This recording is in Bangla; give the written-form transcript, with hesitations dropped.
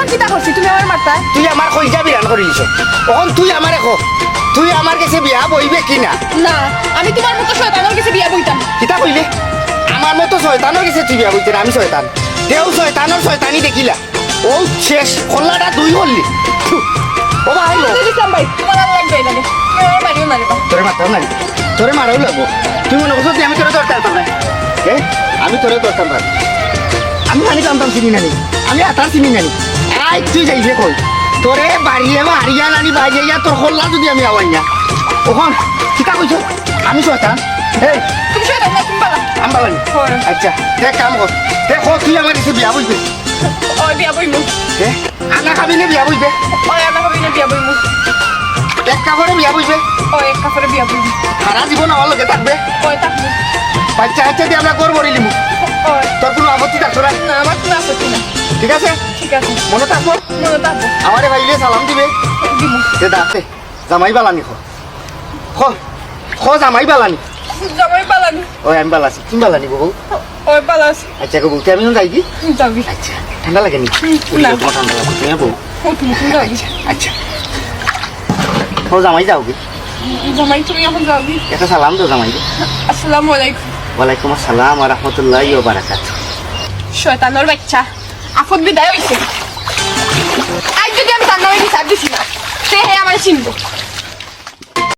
কিতা করছি তুমি আমার মারতা তুই আমার কইজা বিরান করে দিছ তখন তুই আমারে কো তুই আমার কাছে বিয়া বইবে কি না না আমি তোমার মতো শয়তানের কাছে বিয়া বইতাম কিতা কইলে আমার মতো শয়তানের কাছে তুই বিয়া বইতে না আমি শয়তান দেও শয়তানের শয়তানি দেখিলা ও শেষ খোল্লাটা দুই হল্লি ও ভাই লো ইসলাম ভাই তোমার আর লাগবে না তুমি আমার মারিও না রে বাবা। তোরে মারতাম না তোরে মারাও লাগবো তুই মনে করছো আমি তোরে দরকার পারতাম না আমি তোরে দরকার পার আমি জানি জানতাম চিনি নানি আমি আতার চিনি নানি আই তুই যাইবে কই তোরে বাড়িয়ে হারিয়া নানি বাজিয়া তোর খোল্লা যদি আমি আওয়াই না ওখান কিতা কইছো আমি শয়তান এই তুমি শয়তান না তুমি বালা আমবালানি হয়। আচ্ছা দেখ কাম কর দেখো তুই আমার কাছে বিয়া বুঝবে ওই বিয়া বইমু আনা খাবি না বিয়া বুঝবে ওই আমার হবে না বিয়া বইমু এক কাপড়ে বিয়া বুঝবে ওই এক কাপড়ে বিয়া বইমু সারা জীবন আমার লগে থাকবে ওই থাকবো বাচ্চা বাচ্চা দিয়ে আমরা গড় বড়ি লিমু ওই তোর কোনো আপত্তি থাকতো না না আমার কোনো আপত্তি না ঠিক আছে ঠিক আছে মনে থাকবো মনে থাকবো আমারে ভাইলে সালাম দিবে দিমু যে দাঁতে জামাই বালানি খো জামাই বালানি জামাই পালানি ওই আমি বালাছি তুমি বালানি বহু ওই পালাস আচ্ছা গো বলতে আমি যাই কি যাবি আচ্ছা ঠান্ডা লাগে নি না। তোমার ঠান্ডা লাগে তুমি বউ ও তুমি যাবি আচ্ছা খো জামাই যাও কি জামাই তুমি এখন যাবি একটা সালাম দাও জামাই আসসালামু আলাইকুম ওয়ালাইকুম আসসালাম ওয়া রাহমাতুল্লাহি ওয়া বারাকাতুহু শয়তানের বাচ্চা আফত বিদায় হইছে আজ যদি আমি তার নামে বিচার দিছি না সে হে আমার চিনবো